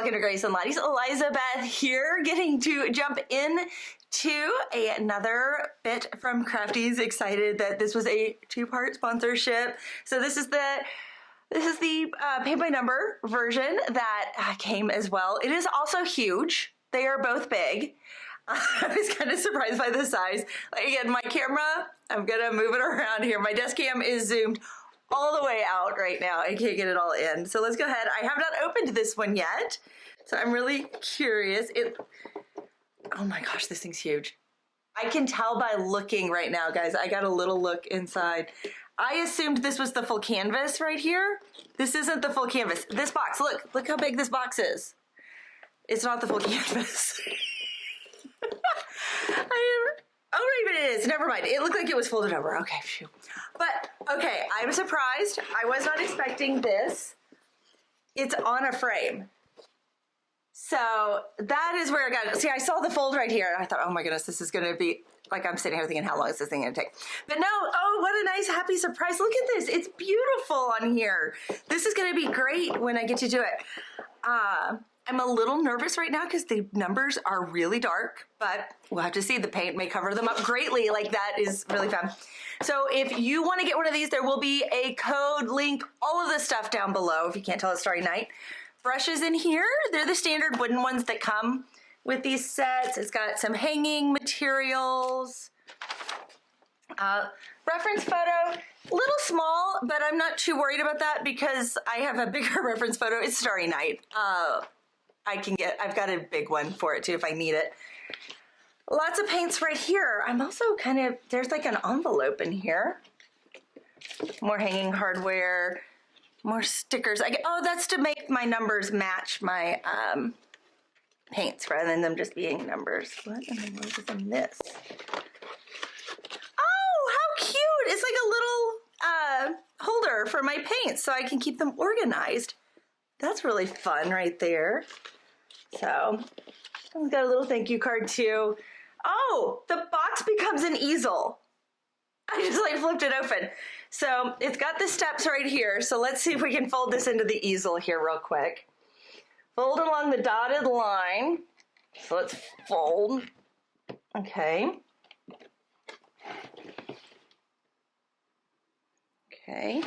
welcome to Grace and Lottie's. Elizabeth here, getting to jump in to another bit from Crafties. Excited that this was a two-part sponsorship. So this is the paint by number version that came as well. It is also huge. They are both big. I was kind of surprised by the size. Like, again, my camera, I'm gonna move it around here. My desk cam is zoomed all the way out right now. I can't get it all in. So let's go ahead. I have not opened this one yet, so I'm really curious. Oh my gosh, this thing's huge. I can tell by looking right now, guys. I got a little look inside. I assumed this was the full canvas right here. This isn't the full canvas. This box, look how big this box is. It's not the full canvas. Oh, wait, but it is. Never mind. It looked like it was folded over. Okay, phew. But, okay, I'm surprised. I was not expecting this. It's on a frame. So that is where I got it. See, I saw the fold right here, and I thought, oh my goodness, this is going to be, like, I'm sitting here thinking, how long is this thing going to take? But no, oh, what a nice, happy surprise. Look at this. It's beautiful on here. This is going to be great when I get to do it. I'm a little nervous right now because the numbers are really dark, but we'll have to see. The paint may cover them up greatly. Like, that is really fun. So if you want to get one of these, there will be a code link, all of the stuff down below. If you can't tell, it's Starry Night. Brushes in here. They're the standard wooden ones that come with these sets. It's got some hanging materials. Reference photo, little small, but I'm not too worried about that because I have a bigger reference photo. It's Starry Night. I've got a big one for it too if I need it. Lots of paints right here. I'm also there's like an envelope in here. More hanging hardware, more stickers. Oh, that's to make my numbers match my paints rather than them just being numbers. What in the world is in this? Oh, how cute! It's like a little holder for my paints so I can keep them organized. That's really fun right there. So, I've got a little thank you card too. Oh, the box becomes an easel. I just like flipped it open. So, it's got the steps right here. So let's see if we can fold this into the easel here real quick. Fold along the dotted line. So let's fold. Okay. Okay.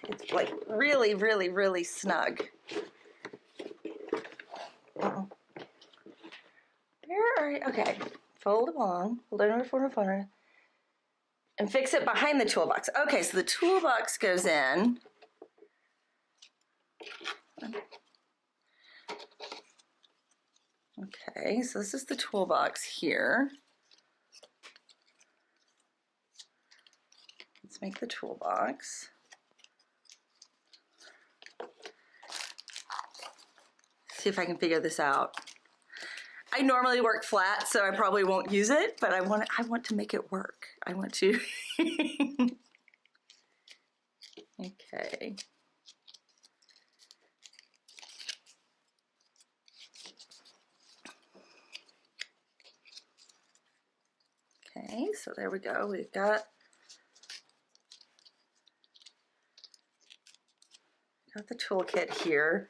It's like really, really, really snug. Where are you? Okay, fold along, fold it over, and fix it behind the toolbox. Okay, so the toolbox goes in. Okay, so this is the toolbox here. Let's make the toolbox. See if I can figure this out. I normally work flat, so I probably won't use it, but I want to make it work. I want to. Okay. Okay, so there we go. We've got the toolkit here.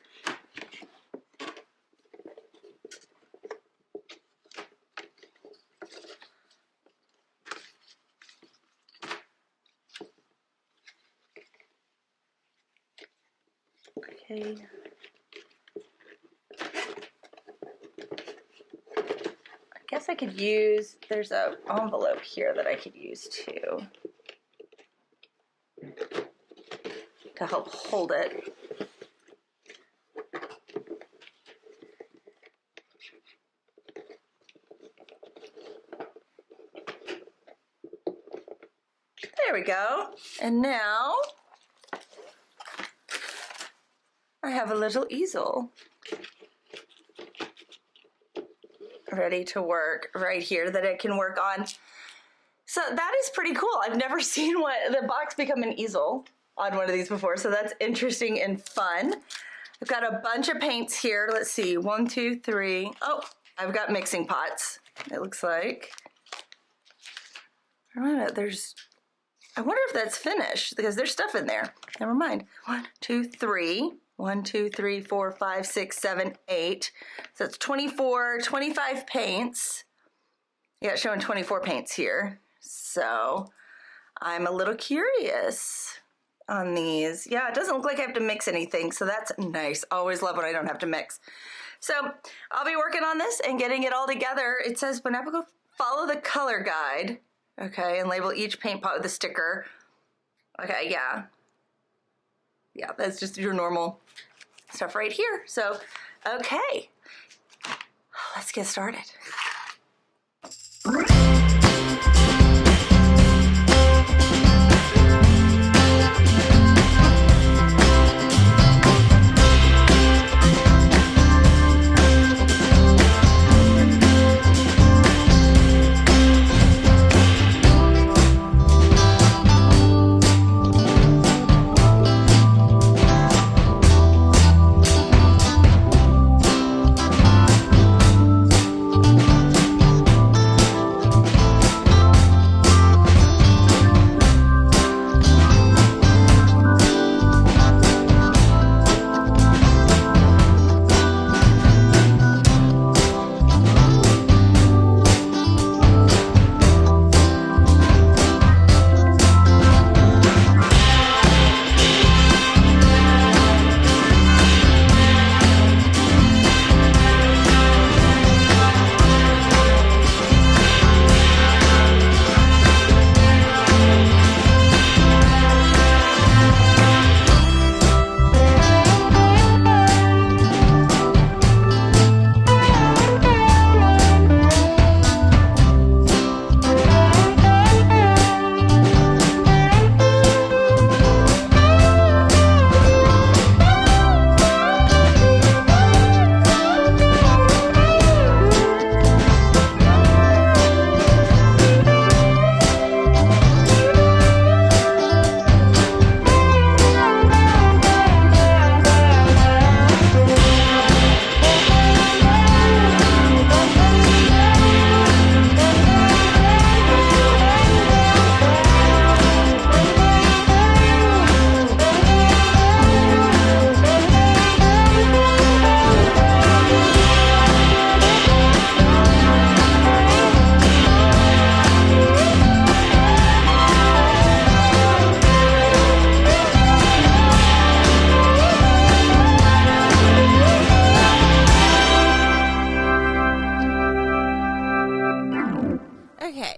Okay. I guess I could use, there's an envelope here that I could use too to help hold it. There we go. And now I have a little easel ready to work right here that it can work on. So that is pretty cool. I've never seen the box become an easel on one of these before, so that's interesting and fun. I've got a bunch of paints here. Let's see, 1, 2, 3. Oh, I've got mixing pots, it looks like. I wonder if that's finished because there's stuff in there. Never mind. 1, 2, 3. 1, 2, 3, 4, 5, 6, 7, 8. So it's 24, 25 paints. Yeah, it's showing 24 paints here. So I'm a little curious on these. Yeah, it doesn't look like I have to mix anything, so that's nice. Always love when I don't have to mix. So I'll be working on this and getting it all together. It says, Benepico, follow the color guide. Okay, and label each paint pot with a sticker. Okay, yeah. Yeah, that's just your normal stuff right here. So, okay, let's get started.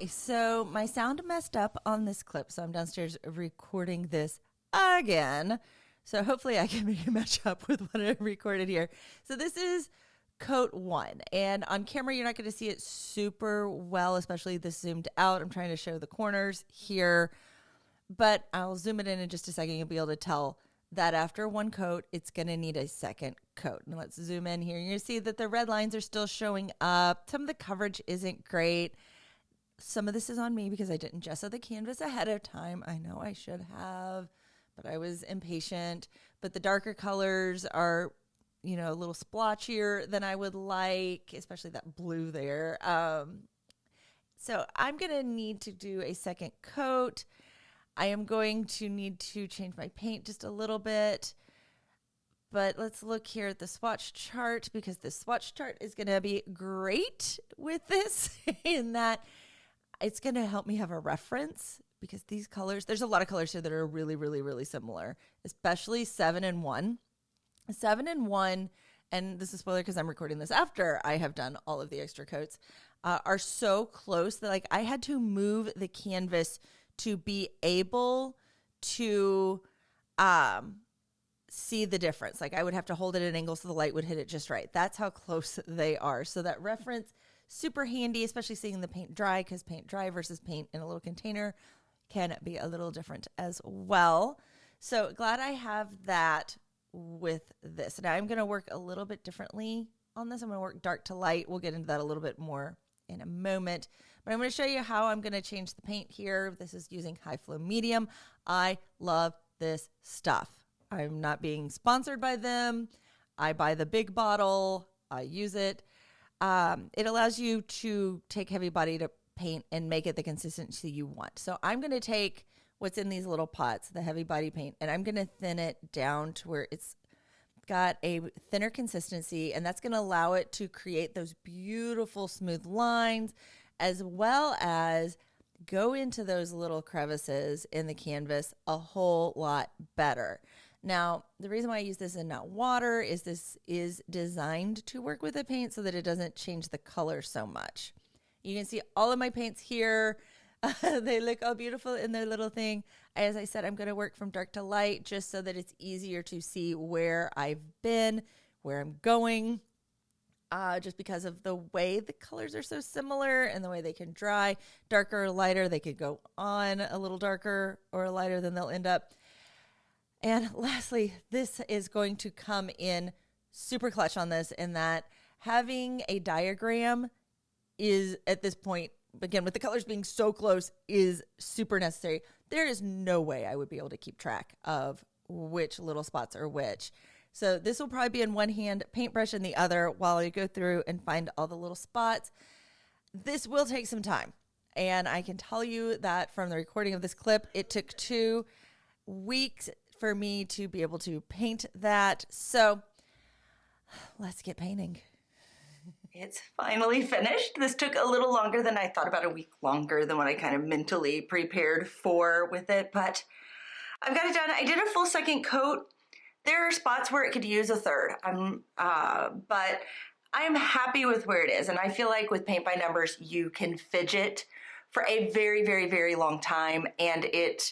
So my sound messed up on this clip, so I'm downstairs recording this again. So hopefully I can make it match up with what I recorded here. So this is coat 1, and on camera you're not going to see it super well, especially this zoomed out. I'm trying to show the corners here, but I'll zoom it in just a second. You'll be able to tell that after one coat, it's going to need a second coat. And let's zoom in here. You're going to see that the red lines are still showing up. Some of the coverage isn't great. Some of this is on me because I didn't gesso the canvas ahead of time. I know I should have, but I was impatient. But the darker colors are, you know, a little splotchier than I would like, especially that blue there. So I'm going to need to do a second coat. I am going to need to change my paint just a little bit. But let's look here at the swatch chart, because the swatch chart is going to be great with this in that it's going to help me have a reference, because these colors, there's a lot of colors here that are really, really, really similar, especially 7 and 1. 7 and 1, and this is spoiler because I'm recording this after I have done all of the extra coats, are so close that like I had to move the canvas to be able to see the difference. Like I would have to hold it at an angle so the light would hit it just right. That's how close they are. So that reference, super handy, especially seeing the paint dry, because paint dry versus paint in a little container can be a little different as well. So glad I have that with this. Now I'm going to work a little bit differently on this. I'm going to work dark to light. We'll get into that a little bit more in a moment. But I'm going to show you how I'm going to change the paint here. This is using High Flow Medium. I love this stuff. I'm not being sponsored by them. I buy the big bottle. I use it. It allows you to take heavy bodied paint and make it the consistency you want. So I'm going to take what's in these little pots, the heavy body paint, and I'm going to thin it down to where it's got a thinner consistency, and that's going to allow it to create those beautiful smooth lines, as well as go into those little crevices in the canvas a whole lot better. Now, the reason why I use this and not water is this is designed to work with the paint so that it doesn't change the color so much. You can see all of my paints here. They look all beautiful in their little thing. As I said, I'm going to work from dark to light just so that it's easier to see where I've been, where I'm going, just because of the way the colors are so similar and the way they can dry. Darker or lighter, they could go on a little darker or lighter than they'll end up. And lastly, this is going to come in super clutch on this, in that having a diagram is, at this point, again, with the colors being so close, is super necessary. There is no way I would be able to keep track of which little spots are which. So this will probably be in one hand, paintbrush in the other, while I go through and find all the little spots. This will take some time. And I can tell you that from the recording of this clip, it took 2 weeks for me to be able to paint that. So let's get painting. It's finally finished. This took a little longer than I thought, about a week longer than what I kind of mentally prepared for with it, but I've got it done. I did a full second coat. There are spots where it could use a third, but I am happy with where it is. And I feel like with paint by numbers, you can fidget for a very, very, very long time. And it,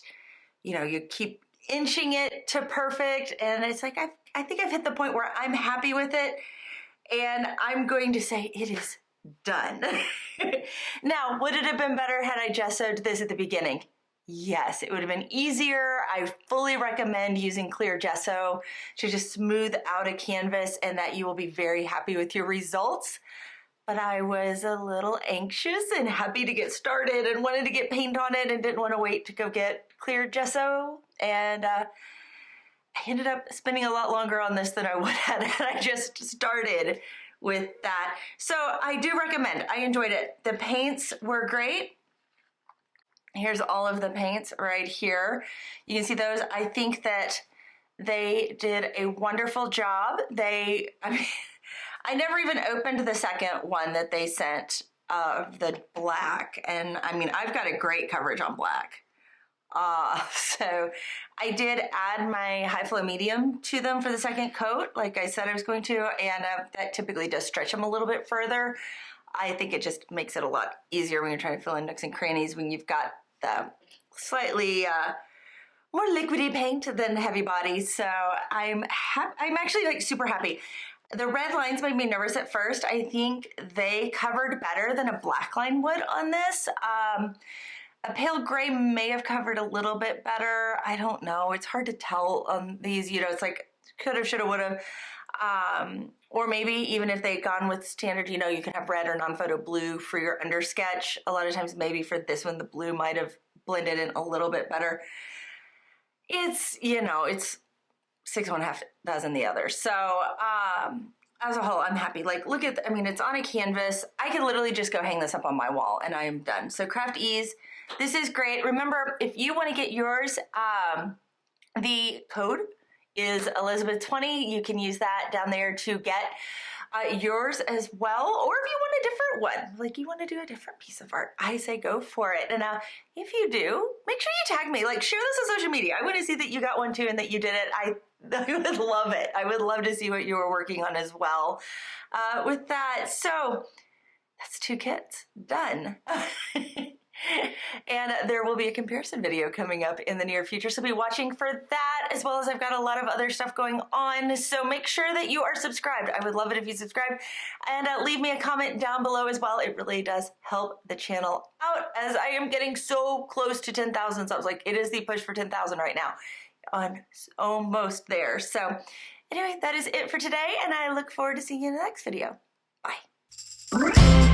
you keep inching it to perfect. And it's like, I think I've hit the point where I'm happy with it. And I'm going to say it is done. Now, would it have been better had I gessoed this at the beginning? Yes, it would have been easier. I fully recommend using clear gesso to just smooth out a canvas, and that you will be very happy with your results. But I was a little anxious and happy to get started and wanted to get paint on it and didn't want to wait to go get clear gesso. And I ended up spending a lot longer on this than I would have had I just started with that. So I do recommend. I enjoyed it. The paints were great. Here's all of the paints right here. You can see those. I think that they did a wonderful job. I never even opened the second one that they sent of the black. And I've got a great coverage on black. So I did add my high flow medium to them for the second coat, like I said I was going to, and that typically does stretch them a little bit further. I think it just makes it a lot easier when you're trying to fill in nooks and crannies when you've got the slightly more liquidy paint than heavy body. So I'm actually super happy. The red lines made me nervous at first. I think they covered better than a black line would on this. A pale gray may have covered a little bit better. I don't know. It's hard to tell on these, it's like coulda, shoulda, woulda. Or maybe even if they'd gone with standard, you can have red or non-photo blue for your under sketch. A lot of times maybe for this one, the blue might have blended in a little bit better. It's, it's 6 1/2 dozen the other. So, as a whole, I'm happy. Look at, it's on a canvas. I can literally just go hang this up on my wall and I am done. So Craft Ease, this is great. Remember, if you want to get yours, the code is Elizabeth20. You can use that down there to get yours as well. Or if you want a different one, you want to do a different piece of art, I say go for it. And if you do, make sure you tag me. Share this on social media. I want to see that you got one too and that you did it. I would love it. I would love to see what you were working on as well with that. So that's 2 kits done. And there will be a comparison video coming up in the near future, so be watching for that, as well as I've got a lot of other stuff going on, so make sure that you are subscribed. I would love it if you subscribe, and leave me a comment down below as well. It really does help the channel out, as I am getting so close to 10,000 subs. It is the push for 10,000 right now. Almost there. So anyway, that is it for today, and I look forward to seeing you in the next video. Bye.